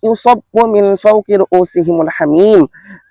ইউসাব্বু মিন ফাওকি রুউসিহিমুল হামিম,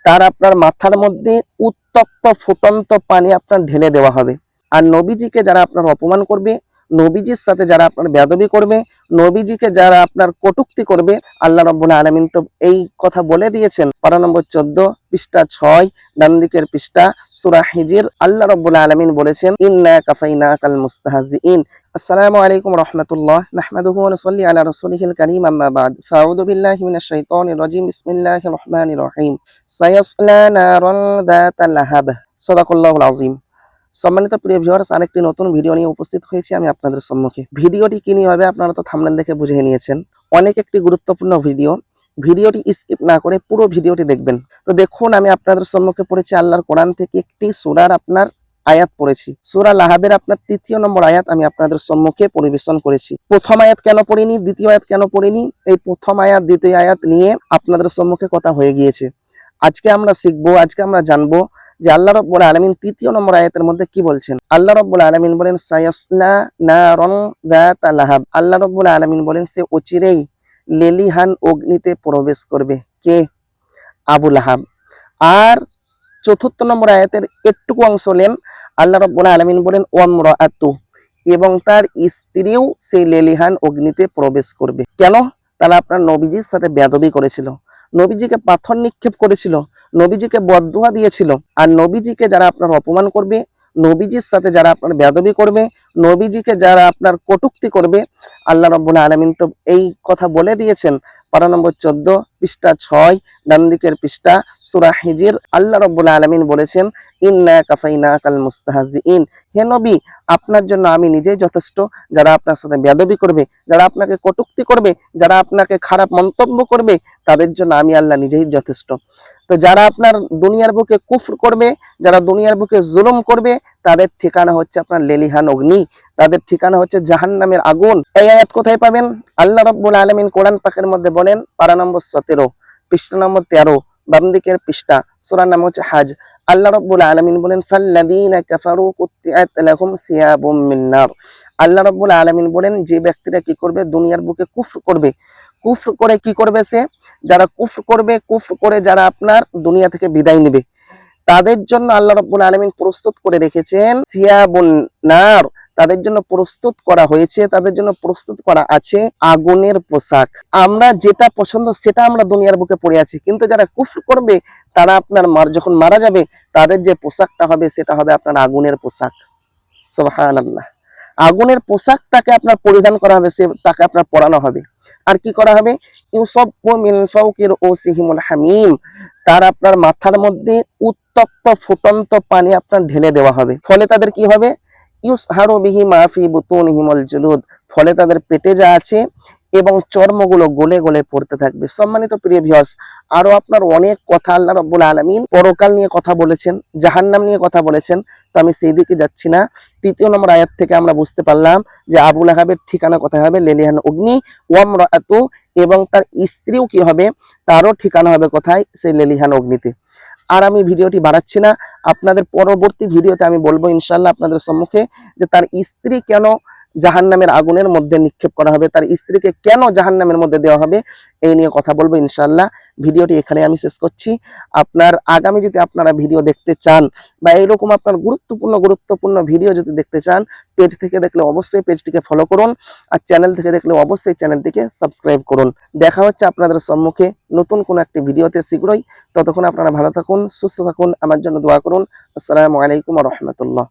তার আপনার মাথার মধ্যে উত্তপ্ত ফুটন্ত পানি আপনার ঢেলে দেওয়া হবে। আর নবীজিকে যারা আপনার অপমান করবে, নবীজির সাথে যারা আপনার বেয়াদবি করবে, নবীজিকে যারা আপনার কটূক্তি করবে, আল্লাহ রাব্বুল আলামিন তো এই কথা বলে দিয়েছেন। পারা নম্বর 14 পৃষ্ঠা 6 ডান দিকের পৃষ্ঠা সূরা হিজর। আল্লাহ রাব্বুল আলামিন বলেছেন ইন্না কাফাইনাকাল মুস্তাহজিইন। আসসালামু আলাইকুম রাহমাতুল্লাহ, নাহমাদুহু ওয়া নুসাল্লি আলা রাসূলিহিল কারীম, আম্মা বাদ। ফাআউযু বিল্লাহি মিনাশ শাইতানির রাজীম। বিসমিল্লাহির রহমানির রহিম। সায়াসলা নারান যাতা লাহাব। সাদাকাল্লাহুল আযীম। সম্মানিত প্রিয় ভিউয়ার্স, আরেকটি নতুন ভিডিও নিয়ে উপস্থিত হয়েছি আমি আপনাদের সম্মুখে। ভিডিওটি কি নিয়ে হবে আপনারা তো থাম্বনেল দেখে বুঝে নিয়েছেন। অনেক একটি গুরুত্বপূর্ণ ভিডিও। ভিডিওটি স্কিপ না করে পুরো ভিডিওটি দেখবেন। তো দেখুন, আমি আপনাদের সম্মুখে পড়েছি আল্লাহর কোরআন থেকে একটি সূরার আপনার আয়াত পড়েছি। সূরা লাহাবের আপনার 3 নম্বর আয়াত আমি আপনাদের সম্মুখে পরিবেশন করেছি। প্রথম আয়াত কেন পড়িনি, দ্বিতীয় আয়াত কেন পড়িনি, এই প্রথম আয়াত দ্বিতীয় আয়াত নিয়ে আপনাদের সম্মুখে কথা হয়ে গিয়েছে। আজকে আমরা শিখবো, আজকে আমরা জানবো যে আল্লাহ রাব্বুল আলামিন 3 নম্বর আয়াতের মধ্যে কি বলছেন। আল্লাহ রাব্বুল আলামিন বলেন সায়াসলা নারান যাতা লাহাব। আল্লাহ রাব্বুল আলামিন বলেন সে অচিরেই লেলিহান অগ্নিতে প্রবেশ করবে। কে? আবু লাহাব। আর 4 নম্বর আয়াতের একটুকু অংশ নেন, আল্লাহ রাব্বুল আলামিন বলেন ওয়ামরাআতু, এবং তার স্ত্রীও সেই লেলিহান অগ্নিতে প্রবেশ করবে। কেন? তারা আপনার নবীজির সাথে বেয়াদবি করেছিল, নবীজিকে পাথর নিক্ষেপ করেছিল, নবীজিকে বদদুয়া দিয়েছিল। আর নবীজিকে যারা আপনার অপমান করবে, নবীজির সাথে যারা আপনার বেয়াদবি করবে, নবীজিকে যারা আপনার কটূক্তি করবে, আল্লাহ রাব্বুল আলামিন তো এই কথা বলে দিয়েছেন। পারা নম্বর 14 পৃষ্ঠা 6 ডান দিকের পৃষ্ঠা সূরা হিজর। আল্লাহ রাব্বুল আলামিন বলেছেন ইন্না কাফাইনাকাল মুস্তাহজিইন। হে নবী, আপনার জন্য আমি নিজেই যথেষ্ট। যারা আপনার সাথে বেয়াদবি করবে, যারা আপনাকে কটূক্তি করবে, যারা আপনাকে খারাপ মন্তব্য করবে, তাদের জন্য আমি আল্লাহ নিজেই যথেষ্ট। তো যারা আপনার দুনিয়ার বুকে কুফর করবে, যারা দুনিয়ার বুকে জুলুম করবে, তাদের ঠিকানা হচ্ছে আপনার লেলিহান অগ্নি, তাদের ঠিকানা হচ্ছে জাহান্নামের আগুন। এই আয়াত কোথায় পাবেন? আল্লাহ রাব্বুল আলামিন কোরআন পাকের মধ্যে বলেন, পারা নম্বর 17 পৃষ্ঠা নম্বর 13 বাম দিকের পৃষ্ঠা, সূরার নাম হচ্ছে হজ। আল্লাহ রাব্বুল আলামিন বলেন ফাল্লাযীনা কাফারু কুত্তিআত লাহুম সিয়াবুম মিন নার। আল্লাহ রাব্বুল আলামিন বলেন যে ব্যক্তিরা কি করবে, দুনিয়ার বুকে কুফর করবে, কুফর করে কি করবে সে, যারা কুফর করবে, কুফর করে যারা আপনার দুনিয়া থেকে বিদায় নেবে, তাদের জন্য আল্লাহ রাব্বুল আলামিন প্রস্তুত করে রেখেছেন সিয়াবুন নার। তাদের জন্য প্রস্তুত করা হয়েছে, তাদের জন্য প্রস্তুত করা আছে আগুনের পোশাক। আমরা যেটা পছন্দ সেটা আমরা দুনিয়ার বুকে পড়ে আছি, কিন্তু যারা কুফর করবে তারা আপনার যখন মারা যাবে, তাদের যে পোশাকটা হবে সেটা হবে আপনার আগুনের পোশাক। সুবহানাল্লাহ। আগুনের পোশাকটাকে আপনার পরিধান করা হবে, সে তাকে আপনার পরানো হবে। আর কি করা হবে? ইউসাব্বু মিন ফাওকি রুউসিহিমুল হামিম, তার আপনার মাথার মধ্যে উত্তপ্ত ফুটন্ত পানি আপনার ঢেলে দেওয়া হবে। ফলে তাদের কি হবে? ইউসহারু বিহি মা ফি বুতুনিহিমুল জুলুদ, ফলে তাদের পেটে যা আছে এবং চর্মগুলো গলে গলে পড়তে থাকবে। সম্মানিত প্রিয় ভিউয়ার্স, আরো আপনার অনেক কথা আল্লাহ রাব্বুল আলামিন পরকাল নিয়ে কথা বলেছেন, জাহান্নাম নিয়ে কথা বলেছেন, তো আমি সেই দিকে যাচ্ছি না। 3 নম্বর আয়াত থেকে আমরা বুঝতে পারলাম যে আবু লাহাবের ঠিকানা কোথায় হবে? লেলিহান অগ্নি। ওয়ামরাআতু, এবং তার স্ত্রীও কি হবে? তারও ঠিকানা হবে কোথায়? সেই লেলিহান অগ্নিতে। আর আমি ভিডিওটি বাড়াচ্ছি না, আপনাদের পরবর্তী ভিডিওতে আমি বলবো ইনশাআল্লাহ আপনাদের সম্মুখে যে তার স্ত্রী কেন জাহান্নামের আগুনের মধ্যে নিক্ষেপ করা হবে, তার স্ত্রীকে কেন জাহান্নামের মধ্যে দেওয়া হবে, এই নিয়ে কথা বলবো ইনশাআল্লাহ। ভিডিওটি এখানে আমি শেষ করছি। আপনার আগামী যদি আপনারা ভিডিও দেখতে চান বা এইরকম আপনার গুরুত্বপূর্ণ ভিডিও যদি দেখতে চান, পেজ থেকে দেখলে অবশ্যই পেজটিকে ফলো করুন, আর চ্যানেল থেকে দেখলে অবশ্যই চ্যানেলটিকে সাবস্ক্রাইব করুন। দেখা হচ্ছে আপনাদের সম্মুখে নতুন কোনো একটি ভিডিওতে শীঘ্রই। ততক্ষণ আপনারা ভালো থাকুন, সুস্থ থাকুন, আমার জন্য দোয়া করুন। আসসালামু আলাইকুম ওয়া রাহমাতুল্লাহ।